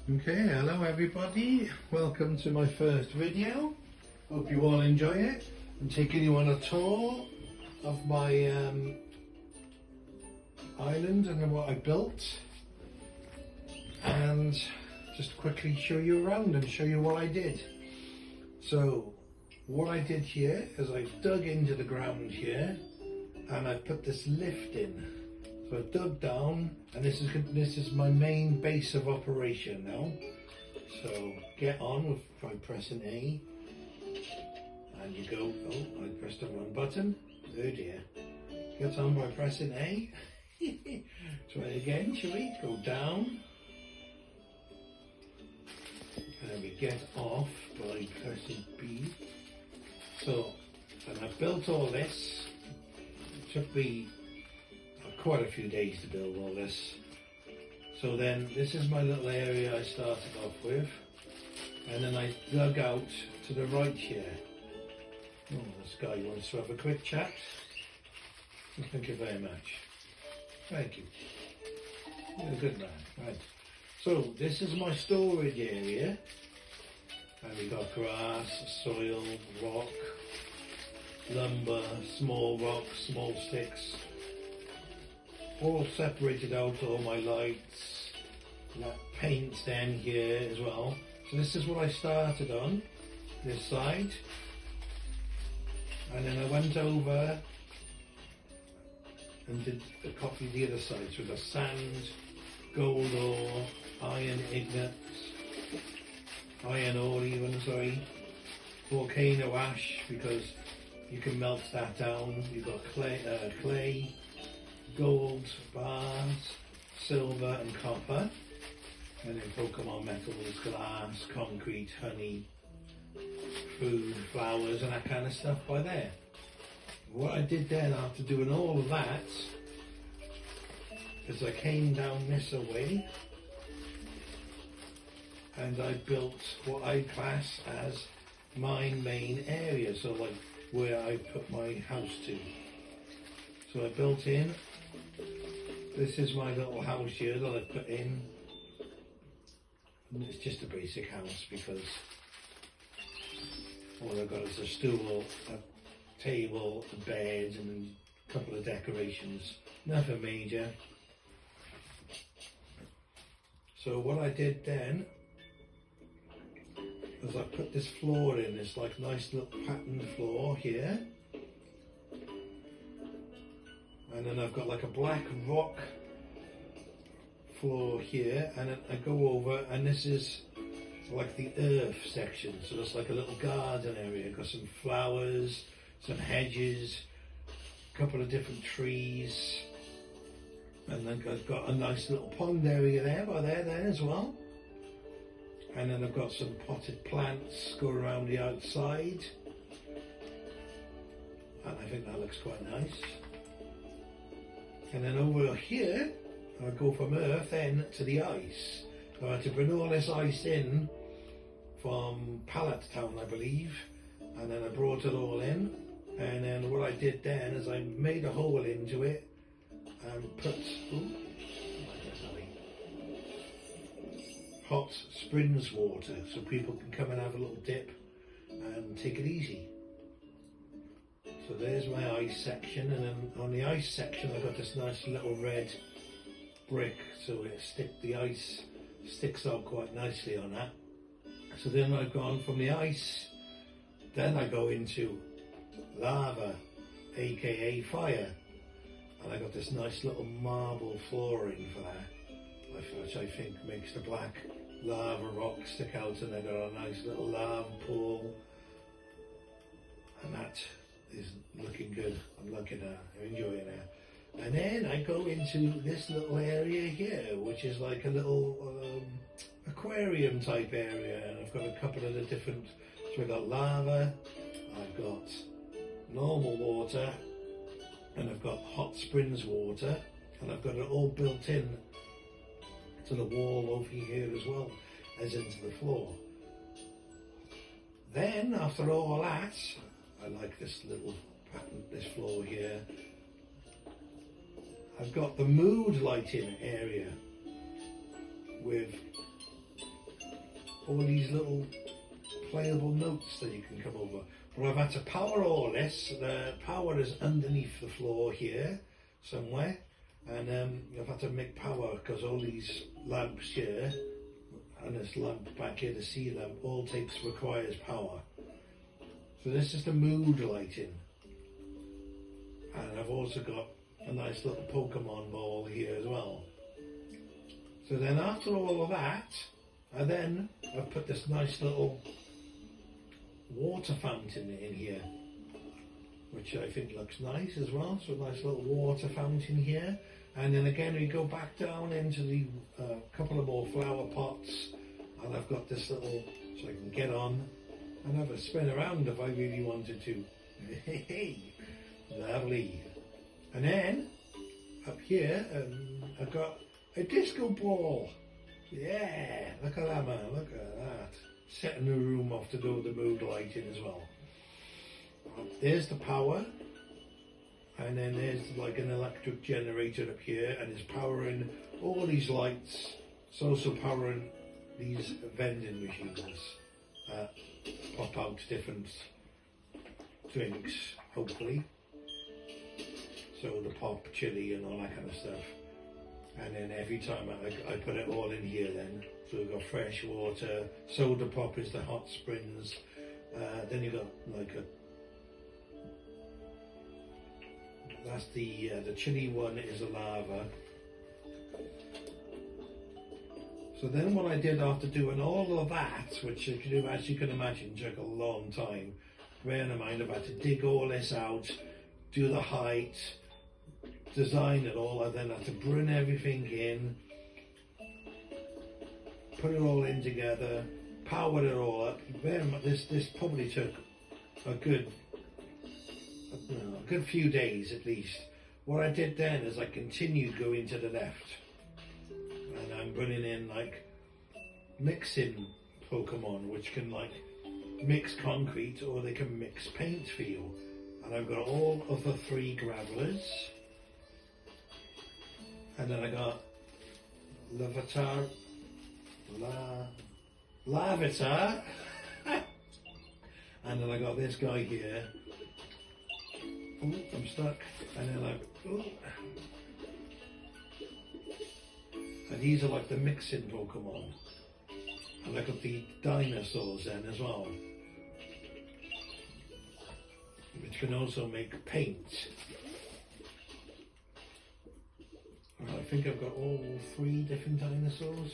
Okay, hello everybody, welcome to my first video. Hope you all enjoy it. I'm taking you on a tour of my island and what I built, and just quickly show you around and show you what I did. So what I did here is I dug into the ground here and I put this lift in. So I dug down, and this is my main base of operation now. So get on by pressing A, and you go. Oh, I pressed the wrong button. Oh dear. Get on by pressing A. Try again, shall we? Go down, and we get off by pressing B. So, and I built all this. It took me quite a few days to build all this. So then this is my little area I started off with, and then I dug out to the right here. Oh, this guy wants to have a quick chat. Thank you very much. Thank you. You're a good man. Right. So this is my storage area, and we got grass, soil, rock, lumber, small rocks, small sticks, all separated out, all my lights, that paint down here as well. So this is what I started on, this side, and then I went over and did a copy of the other side. So we've got sand, gold ore, iron ore even, sorry, volcano ash, because you can melt that down. You've got clay, gold bars, silver and copper, and then Pokemon metals, glass, concrete, honey, food, flowers and that kind of stuff by there. What I did then after doing all of that is I came down this away and I built what I class as my main area, so like where I put my house to. So I built in. This is my little house here that I put in, and it's just a basic house because all I've got is a stool, a table, a bed and a couple of decorations, nothing major. So what I did then is I put this floor in, this like nice little patterned floor here. And then I've got like a black rock floor here, and then I go over, and this is like the earth section. So it's like a little garden area. Got some flowers, some hedges, a couple of different trees, and then I've got a nice little pond area there by there as well. And then I've got some potted plants go around the outside, and I think that looks quite nice. And then over here, I go from earth then to the ice. So I had to bring all this ice in from Pallet Town, I believe, and then I brought it all in. And then what I did then is I made a hole into it and put hot springs water, so people can come and have a little dip and take it easy. So there's my ice section, and then on the ice section I've got this nice little red brick, so the ice sticks out quite nicely on that. So then I've gone from the ice, then I go into lava, aka fire, and I got this nice little marble flooring for that, which I think makes the black lava rock stick out, and I got a nice little lava pool, and that is looking good. I'm liking that, I'm enjoying that. And then I go into this little area here, which is like a little aquarium type area, and I've got a couple of the different, so I've got lava, I've got normal water, and I've got hot springs water, and I've got it all built in to the wall over here as well as into the floor. Then after all that, I like this little pattern, this floor here. I've got the mood lighting area with all these little playable notes that you can come over. But I've had to power all this. The power is underneath the floor here somewhere, and I've had to make power because all these lamps here and this lamp back here, the C lamp, all requires power. So this is the mood lighting, and I've also got a nice little Pokemon ball here as well. So then after all of that, I've put this nice little water fountain in here, which I think looks nice as well. So a nice little water fountain here, and then again we go back down into the couple of more flower pots, and I've got this little, so I can get on and have a spin around if I really wanted to. Hey, lovely. And then up here I've got a disco ball. Yeah, look at that, man, look at that. Setting the room off to do the mood lighting as well. There's the power, and then there's like an electric generator up here, and it's powering all these lights. It's also powering these vending machines that pop out different drinks, hopefully. So the pop, chili and all that kind of stuff. And then every time I put it all in here then. So we've got fresh water, soda pop is the hot springs, then you've got like that's the chili one is a lava. So then what I did after doing all of that, which as you can imagine took a long time, bearing in mind I've had to dig all this out, do the height, design it all, I then had to bring everything in, put it all in together, power it all up. This probably took a good few days at least. What I did then is I continued going to the left, and I'm bringing in like mixing Pokemon, which can like mix concrete or they can mix paint for you. And I've got all of the 3 gravelers, and then I got Larvitar, and then I got this guy here. Ooh, I'm stuck. And then and these are like the mixing Pokemon. And I got the dinosaurs then as well, which can also make paint. And I think I've got all 3 different dinosaurs.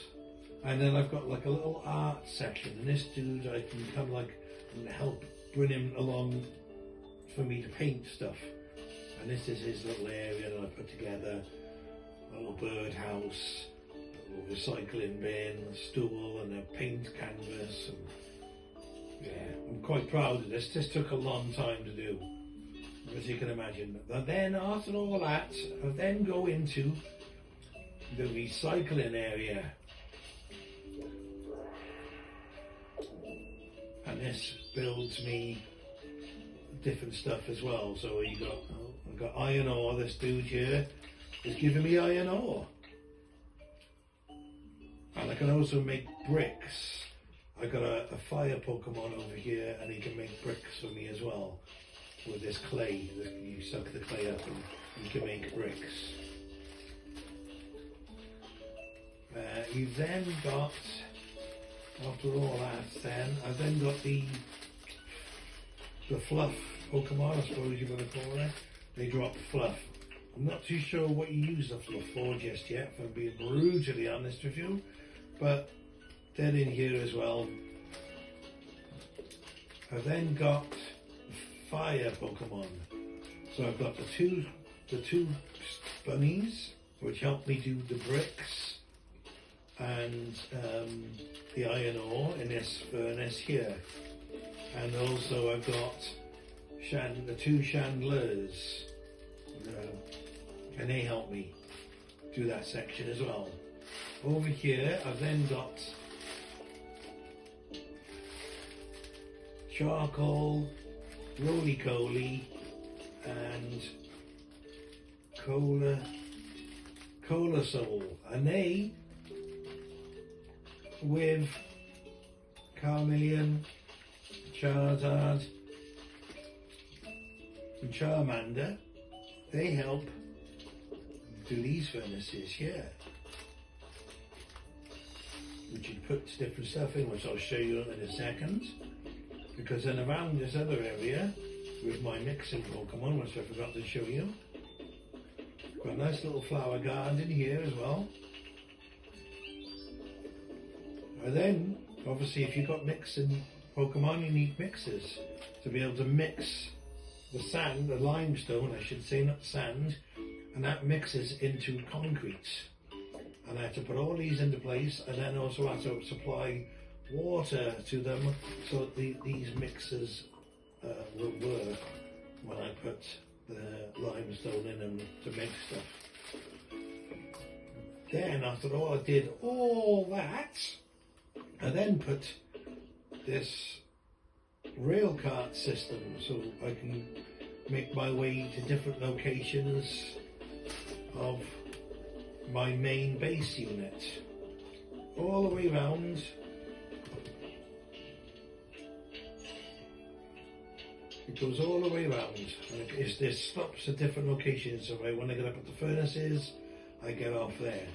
And then I've got like a little art section, and this dude I can come like and help bring him along for me to paint stuff. And this is his little area that I put together, a little birdhouse, a little recycling bin, a stool and a paint canvas. And yeah, I'm quite proud of this. This took a long time to do, as you can imagine. And then after all that, I then go into the recycling area. And this builds me different stuff as well. So I've got iron ore. This dude here is giving me iron ore. And I can also make bricks. I got a fire Pokemon over here, and he can make bricks for me as well. With this clay, you suck the clay up and you can make bricks. You've then got, after all that, I've then got the fluff Pokemon, I suppose you want to call it. They drop fluff. I'm not too sure what you use the fluff for just yet, if I'm being brutally honest with you, but they're in here as well. I've then got fire Pokemon. So I've got the two bunnies, which help me do the bricks and the iron ore in this furnace here. And also I've got the 2 chandeliers, and they help me do that section as well. Over here I've then got charcoal, roly-coly and cola soul, and they with Carmelian, Charizard, and Charmander, they help do these furnaces here, which you put different stuff in, which I'll show you in a second. Because then around this other area with my mixing Pokemon, which I forgot to show you, got a nice little flower garden here as well. And then, obviously, if you've got mixing Pokemon, you need mixers to be able to mix the sand, the limestone, I should say, not sand, and that mixes into concrete. And I had to put all these into place, and then also had to supply water to them so that these mixers will work when I put the limestone in them to make stuff. Then, after all, I did all that, I then put this rail cart system so I can make my way to different locations of my main base unit. All the way around. It goes all the way around. It stops at different locations. So right, when I get up at the furnaces, I get off there.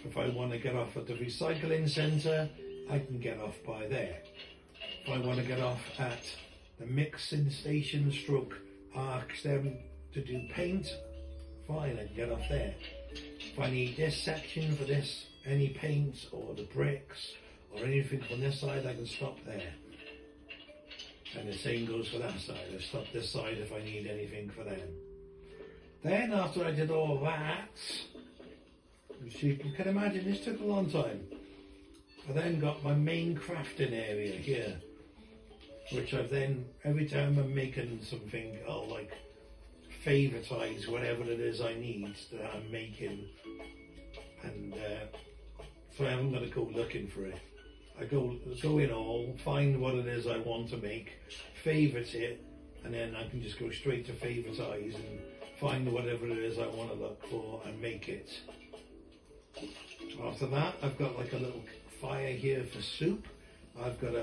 If I want to get off at the recycling centre, I can get off by there. If I want to get off at the mixing station stroke arcs them to do paint, fine, I can get off there. If I need this section for this, any paint or the bricks or anything from this side, I can stop there. And the same goes for that side. I stop this side if I need anything for them. Then after I did all that, which you can imagine this took a long time, I then got my main crafting area here, which I've then, every time I'm making something, I'll like favouritize whatever it is I need that I'm making, and so I haven't got to go looking for it. I go in all, find what it is I want to make, favourite it, and then I can just go straight to favouritize and find whatever it is I want to look for and make it. After that, I've got like a little fire here for soup. I've got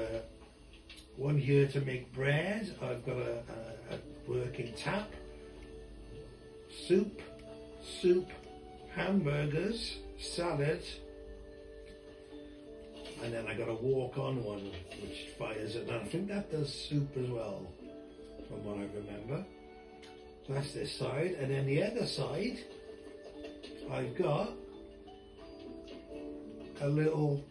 one here to make bread. I've got a working tap. Soup, hamburgers, salad, and then I got a walk-on one which fires it. And I think that does soup as well, from what I remember. That's this side, and then the other side, I've got a little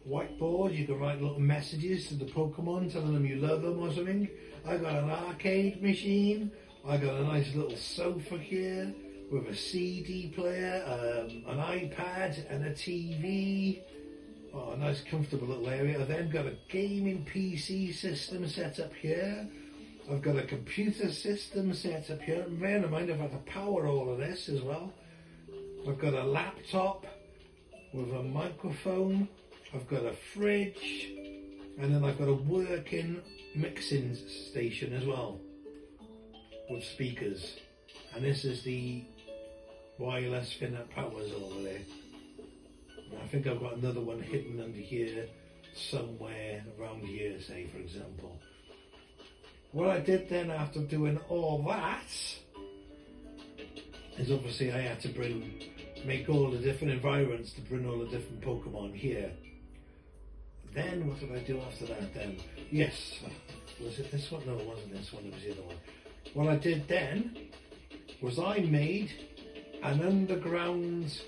whiteboard. You can write little messages to the Pokemon telling them you love them or something. I got an arcade machine. I got a nice little sofa here with a CD player, an iPad and a TV. Oh, a nice comfortable little area. I've then got a gaming PC system set up here. I've got a computer system set up here. And bear in mind, I've had to power all of this as well. I've got a laptop with a microphone. I've got a fridge, and then I've got a working mixing station as well with speakers. And this is the wireless thing that powers over there. And I think I've got another one hidden under here somewhere around here, say, for example. What I did then after doing all that is obviously I had to make all the different environments to bring all the different Pokemon here. Then what did I do after that then? Yes, was it this one? No, it wasn't this one, it was the other one. What I did then was I made an underground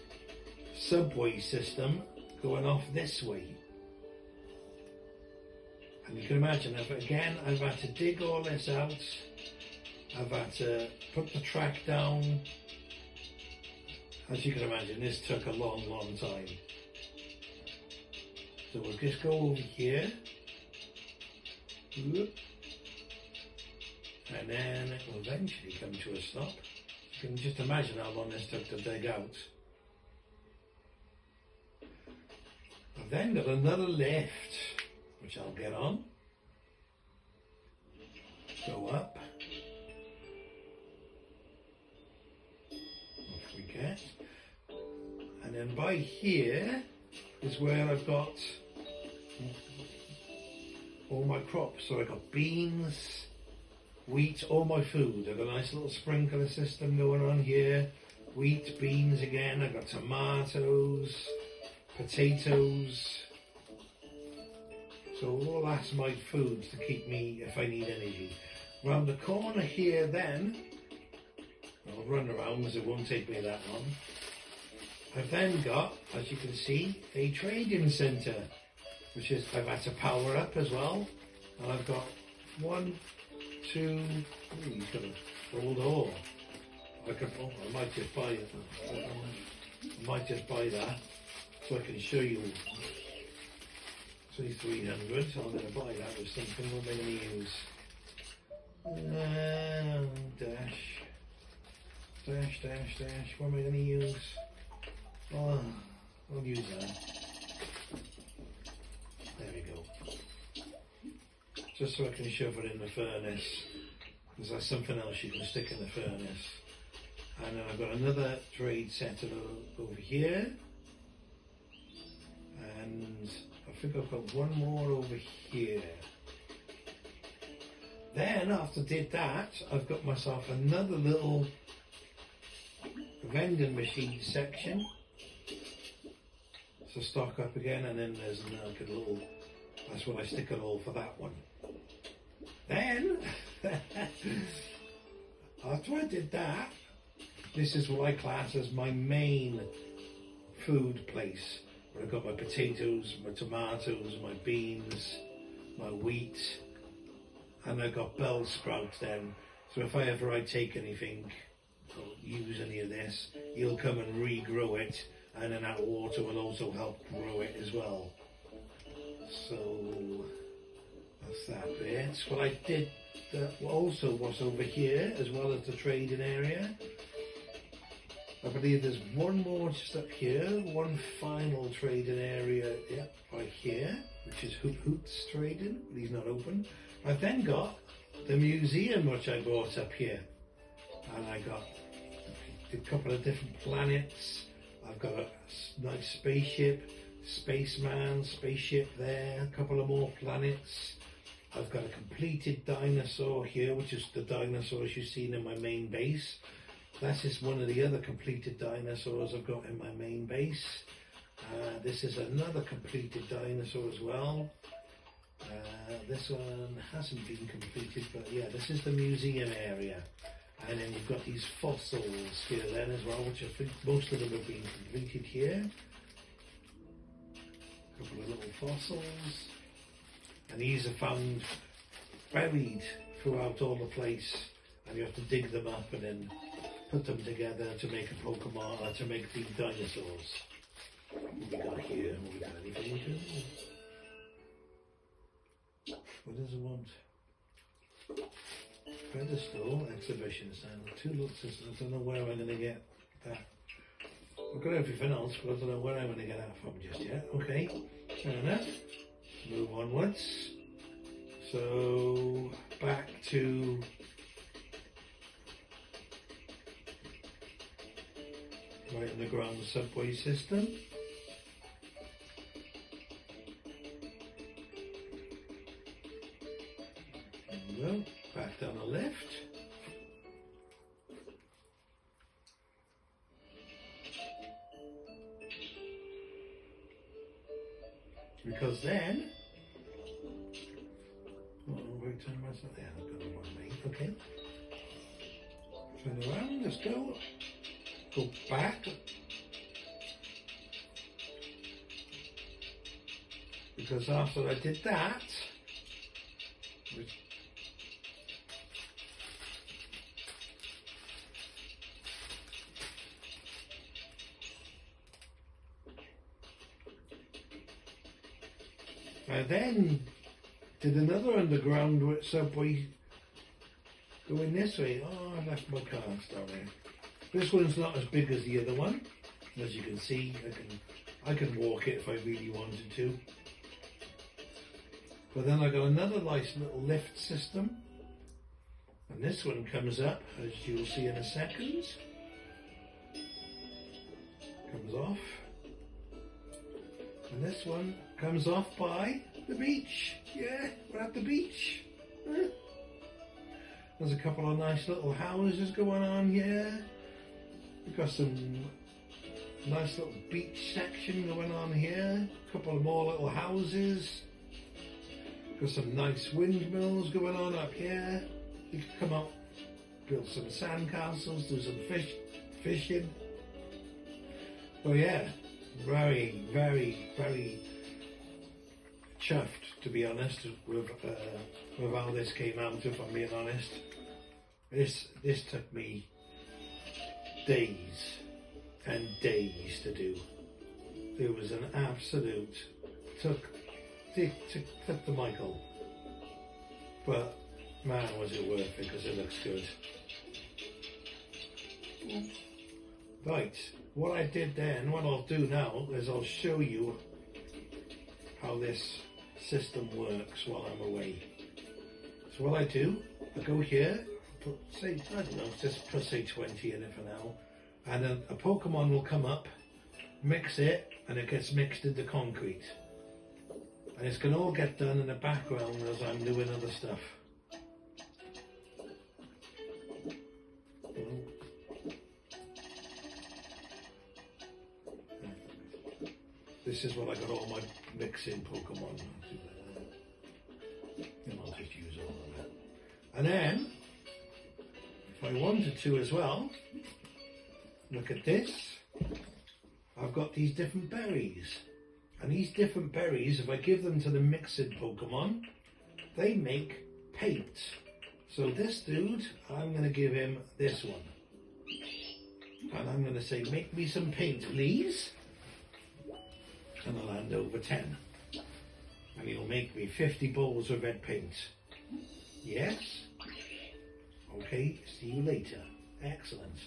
subway system going off this way. And you can imagine, I've had to dig all this out. I've had to put the track down. As you can imagine, this took a long, long time. So we'll just go over here. And then it will eventually come to a stop. You can just imagine how long this took to dig out. I've then got another lift, which I'll get on. Go up. Off we get. And then by here, is where I've got all my crops. So I've got beans, wheat, all my food. I've got a nice little sprinkler system going on here. Wheat, beans again. I've got tomatoes, potatoes. So all that's my food to keep me if I need energy. Round the corner here then, I'll run around because it won't take me that long. I've then got, as you can see, a trading centre, which is I've had to power up as well. And I've got 1, 2, he's got a full door. I might just buy it. I might just buy that so I can show you. It's only 300, so I'm going to buy that with something. What am I going to use? Dash. What am I going to use? Oh, I'll use that. There we go. Just so I can shove it in the furnace. Because that's something else you can stick in the furnace. And then I've got another trade setter over here. And I think I've got one more over here. Then after I did that, I've got myself another little vending machine section to stock up again, and then there's like a little, that's what I stick it all for that one. Then, after I did that, this is what I class as my main food place. Where I've got my potatoes, my tomatoes, my beans, my wheat, and I've got bell sprouts then. So if I take anything or use any of this, he'll come and regrow it, and then that water will also help grow it as well. So that's that bit. What I did also was over here, as well as the trading area. I believe there's one more just up here, one final trading area, yep, right here, which is Hoots Trading, but he's not open. I've then got the museum which I bought up here, and I got a couple of different planets. I've got a nice spaceship, spaceship there, a couple of more planets. I've got a completed dinosaur here, which is the dinosaurs you've seen in my main base. That is one of the other completed dinosaurs I've got in my main base. This is another completed dinosaur as well. This one hasn't been completed, but yeah, this is the museum area. And then you've got these fossils here then as well, which I think most of them have been completed here. A couple of little fossils. And these are found buried throughout all the place. And you have to dig them up and then put them together to make a Pokemon, to make the dinosaurs. What we got here? What we got? Anything we do? What does it want? Pedestal exhibition stand. 2 look systems. I don't know where I'm going to get that. I've got everything else, but I don't know where I'm going to get that from just yet. Okay, fair enough. Move onwards. So back to right underground subway system. There we go. Back down the left. Because then, wait, turn myself there. I've got the one mate. Okay. Turn around. Let's go. Go back. Because after I did that, I then did another underground subway going this way. Oh, I left my car down there. This one's not as big as the other one. As you can see, I can walk it if I really wanted to. But then I got another nice little lift system. And this one comes up, as you'll see in a second. Comes off. And this one comes off by the beach. Yeah, we're at the beach. Huh? There's a couple of nice little houses going on here. We've got some nice little beach section going on here. A couple of more little houses. Got some nice windmills going on up here. You can come up, build some sand castles, do some fishing. Oh yeah, very, very, very chuffed, to be honest, with how this came out, if I'm being honest. This took me days and days to do. It was an absolute, took the Michael. But man, was it worth it, because it looks good. Right, what I did then, what I'll do now is I'll show you how this system works while I'm away. So what I do, I go here, put, say, I don't know, just put say 20 in it for now, and then a Pokemon will come up, mix it, and it gets mixed into concrete. And it's going to all get done in the background as I'm doing other stuff. This is what I got all my mixing Pokemon. And I'll just use all of that. And then, if I wanted to as well, look at this. I've got these different berries. And these different berries, if I give them to the mixing Pokemon, they make paint. So this dude, I'm going to give him this one. And I'm going to say, make me some paint, please. And I'll hand over 10. And he'll make me 50 bowls of red paint. Yes? Okay, see you later. Excellent.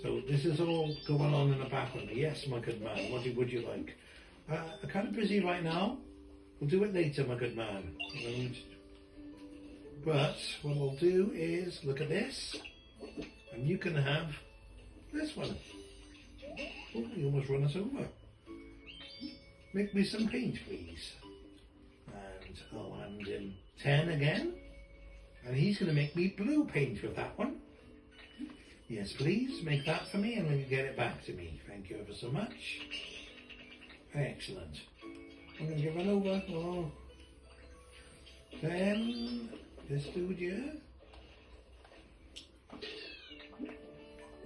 So this is all going on in the background. Yes, my good man, what would you like? I'm kind of busy right now. We'll do it later, my good man. But what I'll do is look at this. And you can have this one. Oh, you almost run us over. Make me some paint, please. And I'll hand him 10 again. And he's going to make me blue paint with that one. Yes, please, make that for me and then you get it back to me. Thank you ever so much. Excellent. I'm going to give it over. Oh. Then, this dude here.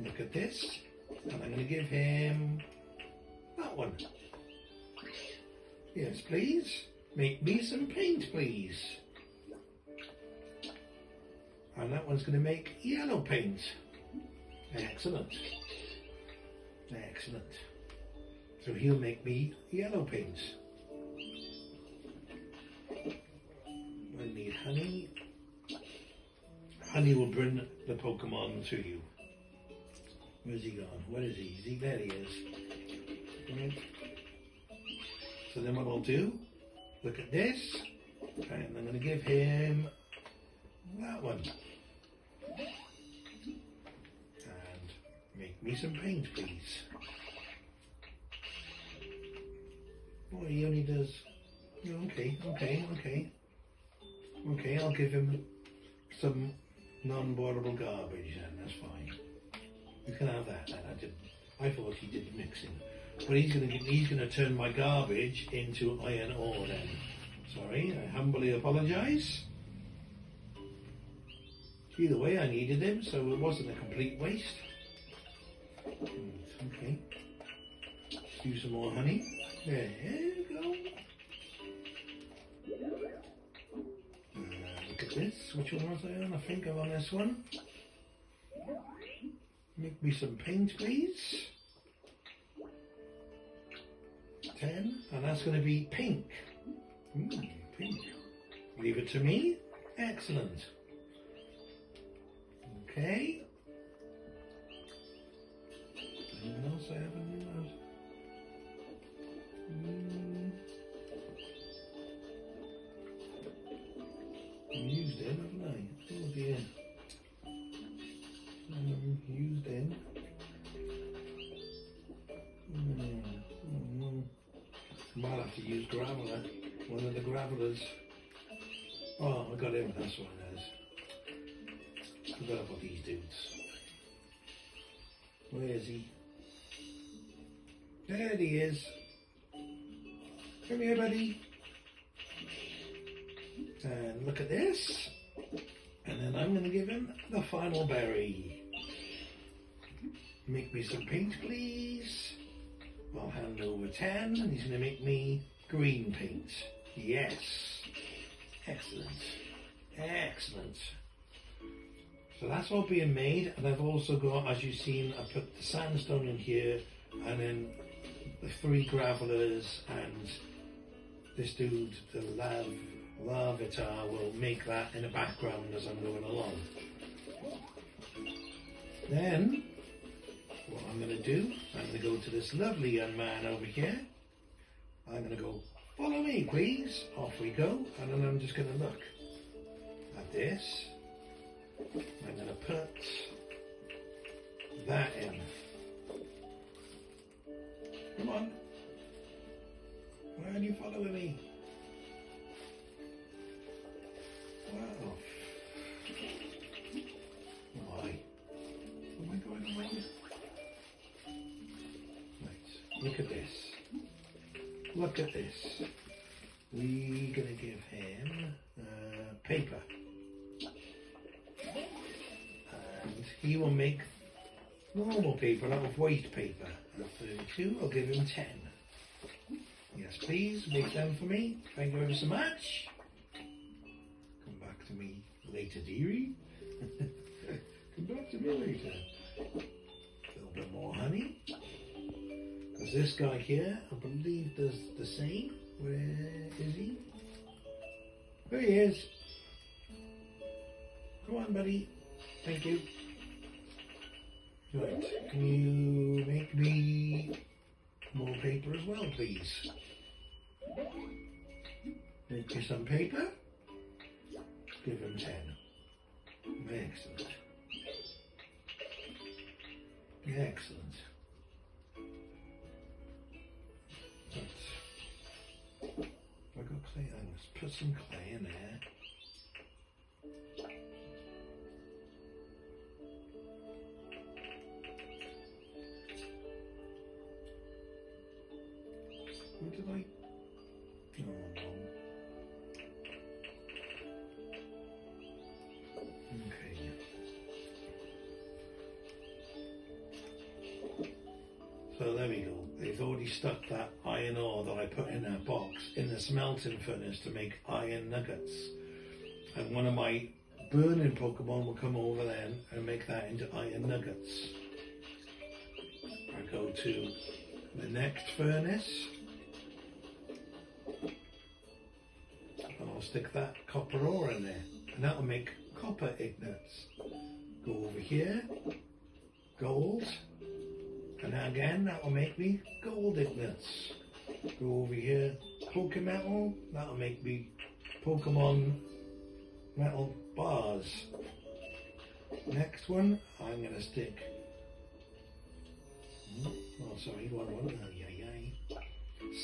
Look at this. And I'm going to give him that one. Yes, please. Make me some paint, please. And that one's going to make yellow paint. Excellent. Excellent. So he'll make me yellow paint. I need honey. Honey will bring the Pokemon to you. Where's he gone? Where is he? Is he? There he is. Right. So then what I'll do, look at this, and I'm going to give him that one. And make me some paint, please. Oh, he only does... Okay, I'll give him some non-boilable garbage then, that's fine. You can have that then. I thought he did mixing. But he's gonna turn my garbage into iron ore then. Sorry, I humbly apologise. Either way, I needed him, so it wasn't a complete waste. Okay. Let's do some more honey. There you go. Look at this. Which one was I on? I think I'm on this one. Make me some paint, please. 10, and that's going to be pink. Pink. Leave it to me. Excellent. Okay. Anyone else I haven't used? I used it, haven't I? Oh dear. Used in. Might have to use graveler, one of the gravelers. Oh, I got him, that's what it is. Forgot about these dudes. Where is he? There he is. Come here, buddy. And look at this. And then I'm going to give him the final berry. Make me some paint, please. I'll hand over 10, and he's going to make me green paint. Yes. Excellent. Excellent. So that's all being made, and I've also got, as you've seen, I put the sandstone in here, and then the 3 gravelers, and this dude, the Larvitar, will make that in the background as I'm going along. Then, what I'm going to do, I'm going to go to this lovely young man over here. I'm going to go, follow me please. Off we go, and then I'm just going to look at this. I'm going to put that in. Come on. Why are you following me? Wow. Why? Am I going wrong? Right. Look at this. Look at this. We're going to give him paper. And he will make normal paper out of white paper. At 32, I'll give him 10. Yes, please, make them for me. Thank you ever so much. Come back to me later, dearie. Come back to me later. A little bit more honey. Because this guy here, I believe, does the same. Where is he? There he is. Come on, buddy. Thank you. Right, can you make me more paper as well, please? Make you some paper. Give him 10. Excellent. Excellent. Right. I got clay. Let's put some clay in there. What did I? Oh no. Okay. So there we go. They've already stuck that iron ore that I put in that box in the smelting furnace to make iron nuggets. And one of my burning Pokemon will come over then and make that into iron nuggets. I go to the next furnace. And I'll stick that copper ore in there, and that'll make copper ignits. Go over here, gold, and again that'll make me gold ignits. Go over here, Pokemetal, that'll make me Pokemon metal bars. Next one, I'm going to stick, oh sorry, one,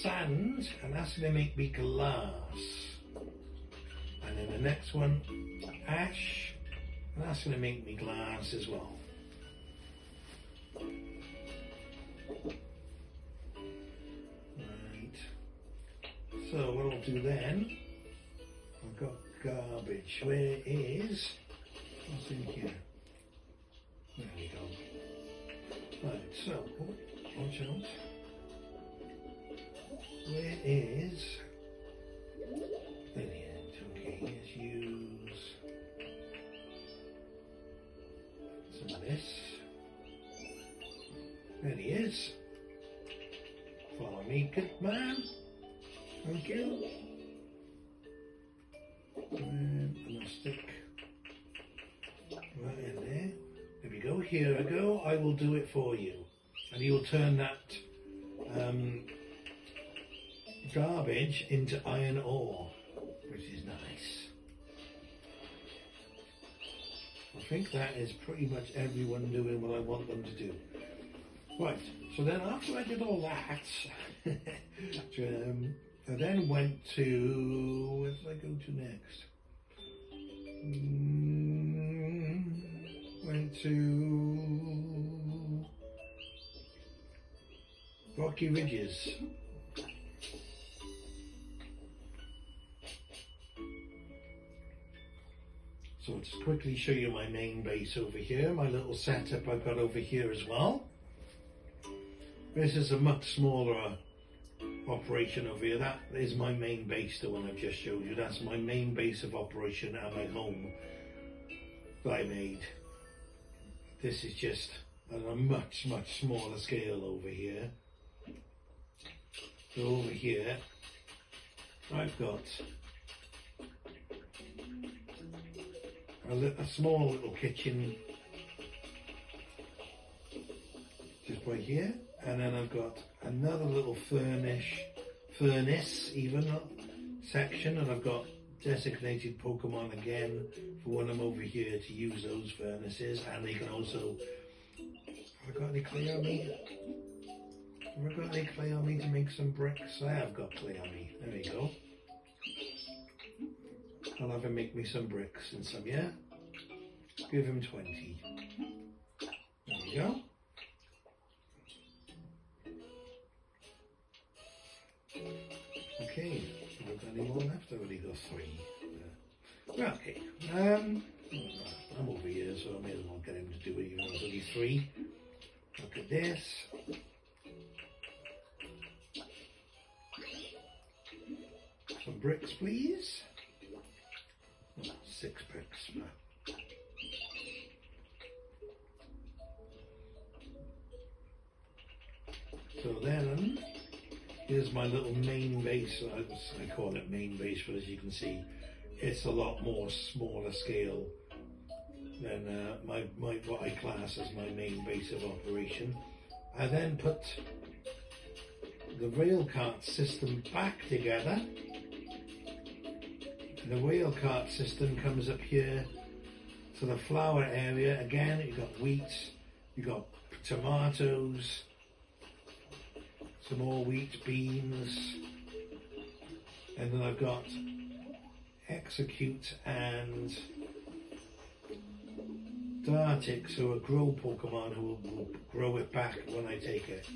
sand, and that's going to make me glass. And then the next one, ash, and that's going to make me glass as well. Right. So what I'll do then, I've got garbage. Where is, what's in here? There we go. Right, so, watch out. Where is, there he is. Okay, let's use some of this. There he is. Follow me, good man. Thank you. And I'll stick right in there. There we go. Here we go. I will do it for you. And you'll turn that garbage into iron ore, which is nice. I think that is pretty much everyone doing what I want them to do. Right, so then after I did all that, I then went to, where did I go to next? Went to Rocky Ridges. So I'll just quickly show you my main base over here, my little setup I've got over here as well. This is a much smaller operation over here. That is my main base, the one I've just showed you. That's my main base of operation at my home that I made. This is just on a much, much smaller scale over here. So over here, I've got a small little kitchen just right here, and then I've got another little furnace even section, and I've got designated Pokemon again for when I'm over here to use those furnaces. And they can also, have I got any clay on me? Have I got any clay on me to make some bricks? I have got clay on me. There we go. I'll have him make me some bricks and some, yeah? Give him 20. There we go. Okay, have I got any more left? I've only got 3. Okay, I'm over here, so I may as well get him to do it, even though it's only 3. Look at this. Some bricks, please. Oh, 6 bricks. So then, here's my little main base. I call it main base, but as you can see, it's a lot more smaller scale than what I class as my main base of operation. I then put the rail cart system back together. The rail cart system comes up here to the flour area. Again, you've got wheat, you've got tomatoes, some more wheat, beans, and then I've got Execute and Dartix, who are grow Pokemon, who will grow it back when I take it.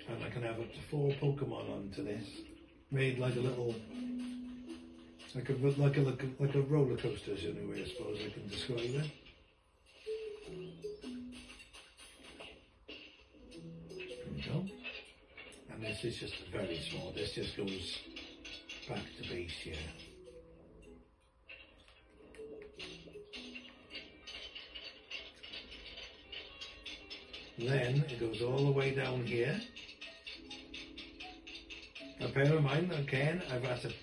And I can have up to 4 Pokemon onto this, made like a little, like a roller coaster is the only way I suppose I can describe it. There we go. And this is just very small. This just goes back to base here. Then it goes all the way down here. Now bear in mind, again, I've had to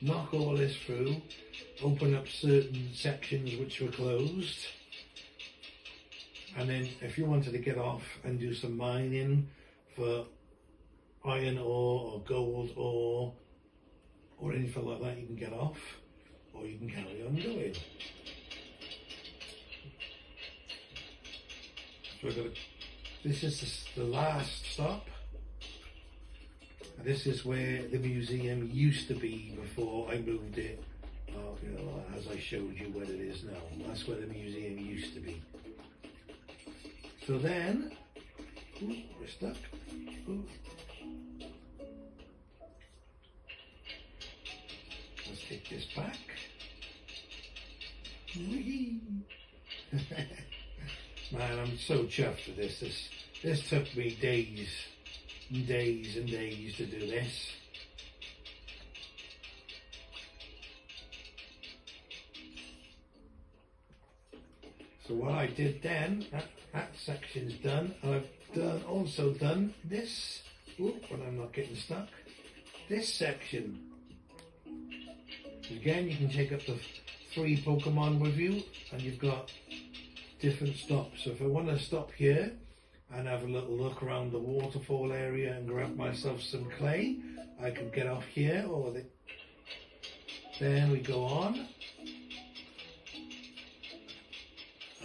knock all this through, open up certain sections which were closed, and then if you wanted to get off and do some mining for iron ore or gold ore or anything like that, you can get off, or you can carry on going. So this is the last stop. This is where the museum used to be before I moved it, you know, as I showed you where it is now. That's where the museum used to be. So then, ooh, we're stuck. Ooh. Let's take this back. Man, I'm so chuffed with this. This took me days and days and days to do this. So what I did then, that section's done, and I've also done this, when I'm not getting stuck, this section. Again, you can take up to 3 Pokemon with you, and you've got different stops. So if I want to stop here and have a little look around the waterfall area and grab myself some clay, I can get off here, or then we go on.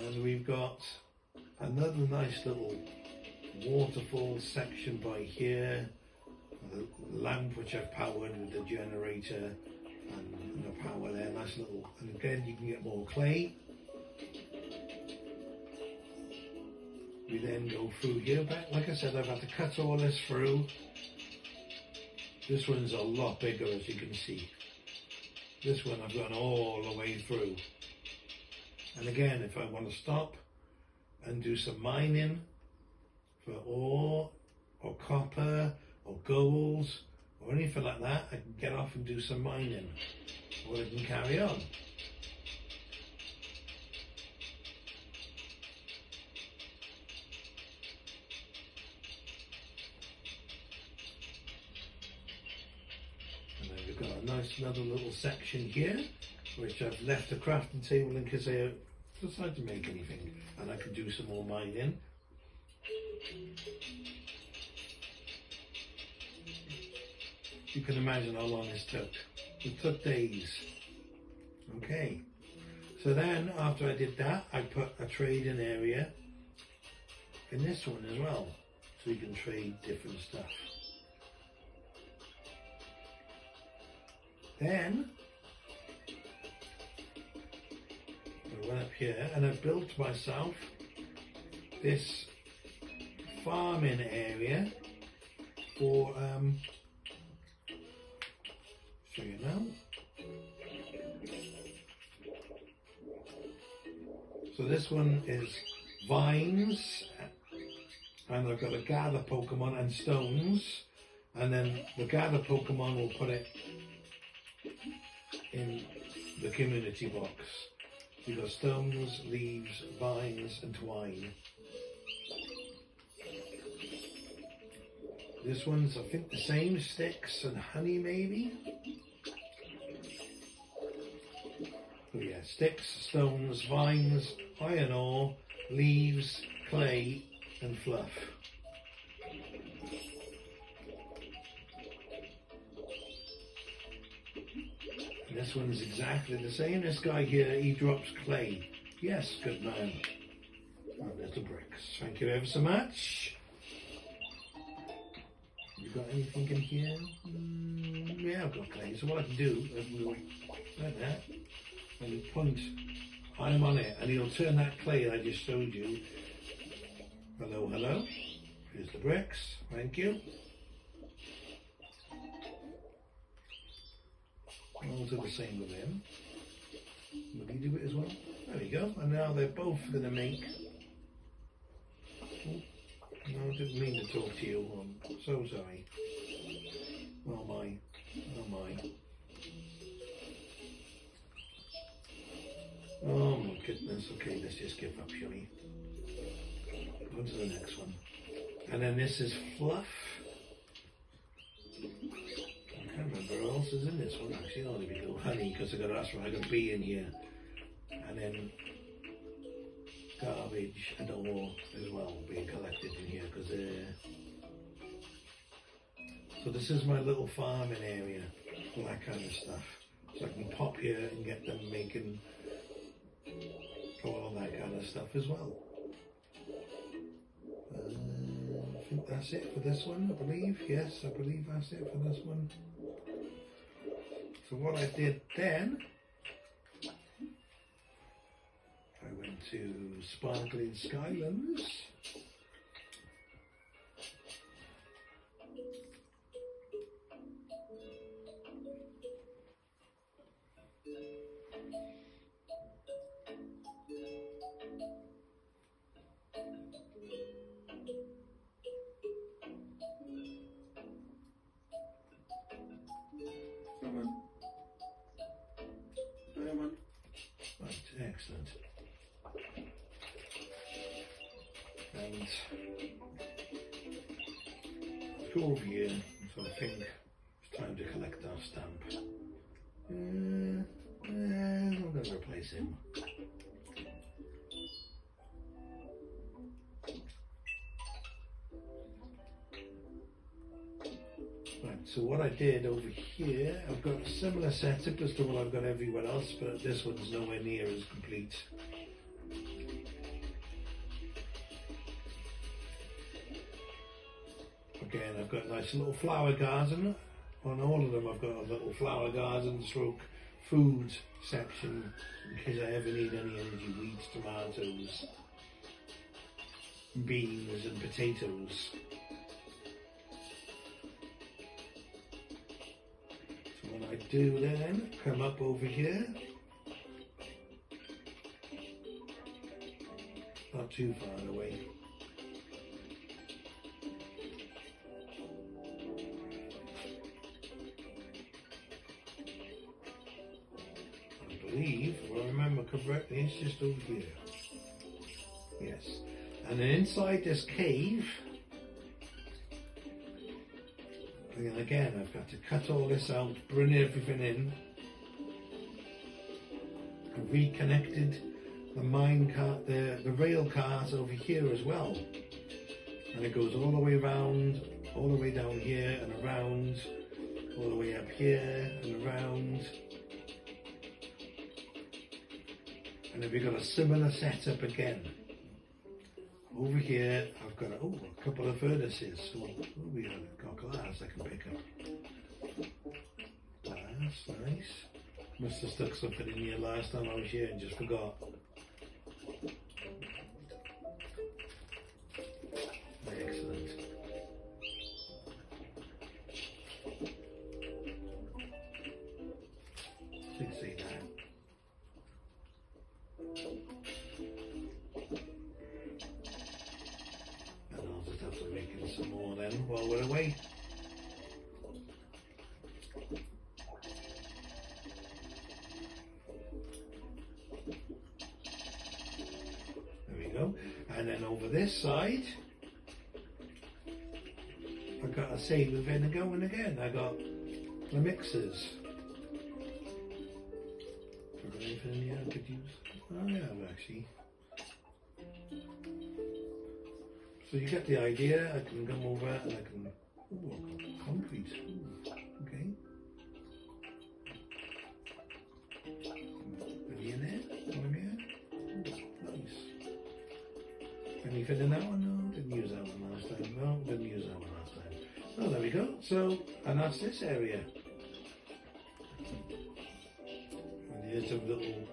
And we've got another nice little waterfall section by here. The lamp which I've powered with the generator and the power there, nice little, and again you can get more clay. We then go through here, but like I said, I've had to cut all this through. This one's a lot bigger, as you can see. This one I've gone all the way through. And again, if I want to stop and do some mining for ore or copper or gold or anything like that, I can get off and do some mining, or I can carry on. And then we've got a nice another little section here, which I've left a crafting table in case I decide to make anything, and I can do some more mining. You can imagine how long this took. It took days. Okay, so then after I did that, I put a trading area in this one as well, so you can trade different stuff. Then I went up here and I built myself this farming area for show you now. So this one is vines, and I've got a gather Pokemon and stones, and then the gather Pokemon will put it in the community box. You've got stones, leaves, vines and twine. This one's, I think, the same, sticks and honey maybe. Oh yeah, sticks, stones, vines, iron ore, leaves, clay and fluff. And this one's exactly the same. This guy here, he drops clay. Yes, good man. And there's the bricks. Thank you ever so much. You got anything in here? Yeah, I've got clay. So what I can do is go like that and point I'm on it, and he'll turn that clay that I just showed you. Hello, hello. Here's the bricks. Thank you. I'll do the same with him. Will he do it as well? There we go. And now they're both going to make. Oh, no, I didn't mean to talk to you. I'm so sorry. Oh my. Oh my. Oh my goodness. Okay, let's just give up, shall we? On to the next one. And then this is fluff. I can't remember what else is in this one actually. Oh, there we go. Honey, because that's right, I got bee in here. And then garbage and ore as well being collected in here because so this is my little farming area for that kind of stuff. So I can pop here and get them making all that kind of stuff as well. I think that's it for this one, I believe. Yes, I believe that's it for this one. So what I did then, I went to Sparkling Skylands. Right, excellent. And let's go over here, so I think it's time to collect our stamp. I'm going to replace him. Right, so what I did over here, I've got a similar setup as to what I've got everywhere else, but this one's nowhere near as complete. Again, I've got a nice little flower garden. On all of them I've got a little flower garden stroke food section in case I ever need any energy, weeds, tomatoes, beans and potatoes. So what I do then, come up over here, not too far away. If I remember correctly, it's just over here. Yes. And then inside this cave, and again I've got to cut all this out, bring everything in. I've reconnected the mine cart, the rail cars over here as well. And it goes all the way around, all the way down here and around, all the way up here and around. And then we've got a similar setup again. Over here, I've got a couple of furnaces. So we got glass I can pick up. Glass, nice. Must have stuck something in here last time I was here and just forgot. Excellent. You can see that. Some more then while we're away. There we go. And then over this side, I've got a save of vinegar going again. I got the mixers. Got anything in here I could use? Oh yeah, actually. So you get the idea. I can come over and I can, concrete, okay. Any in there? One here? Nice. Anything in that one? No, didn't use that one last time. No, didn't use that one last time. Oh, there we go. So, and that's this area. And here's a little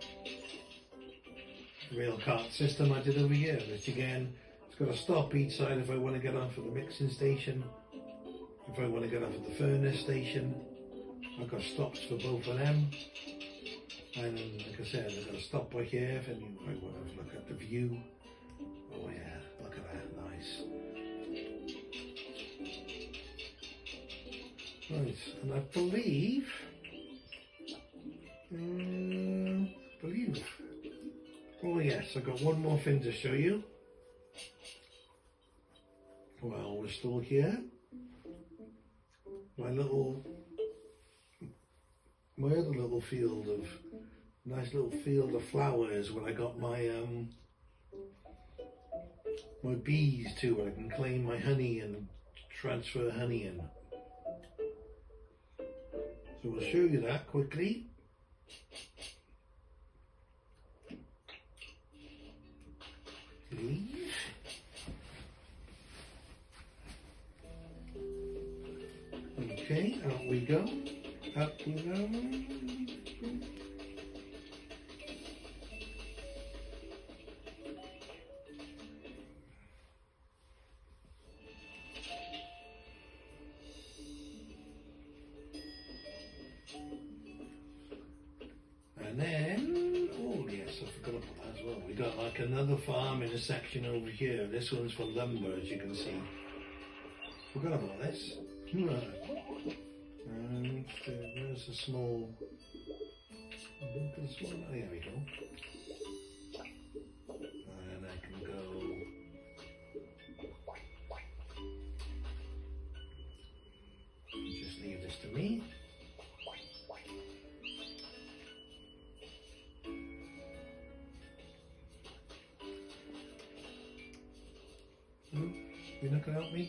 rail cart system I did over here, which again, got to stop each side if I want to get off at the mixing station. If I want to get off at the furnace station, I've got stops for both of them. And then, like I said, I've got to stop by here if I want to look at the view. Oh yeah, look at that, nice. Right, and I believe, oh yes, I've got one more thing to show you. Well, we're still here. My other little field of, nice little field of flowers where I got my my bees to, where I can claim my honey and transfer honey in. So we'll show you that quickly. Leave. Okay, out we go, up we go. And then, oh yes, I forgot about that as well. We got like another farm in a section over here. This one's for lumber, as you can see. Forgot about this. And there's a small, oh, there we go. And I can go, just leave this to me. You're not going to help me?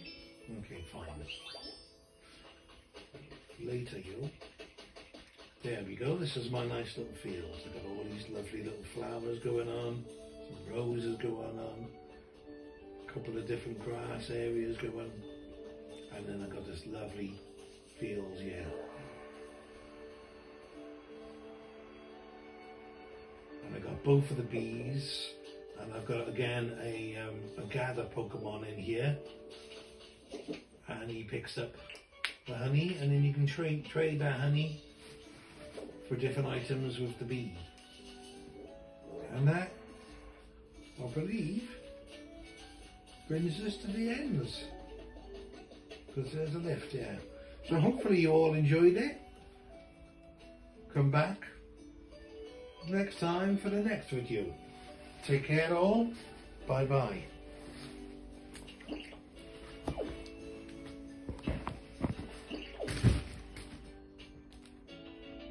Okay, fine. Later, you. There we go. This is my nice little field. I've got all these lovely little flowers going on, some roses going on, a couple of different grass areas going. And then I've got this lovely fields here. And I got both of the bees, and I've got again a gather Pokemon in here, and he picks up the honey, and then you can trade that honey for different items with the bee. And that, I believe, brings us to the ends, because there's a lift here. So hopefully you all enjoyed it. Come back next time for the next video. Take care all. Bye bye.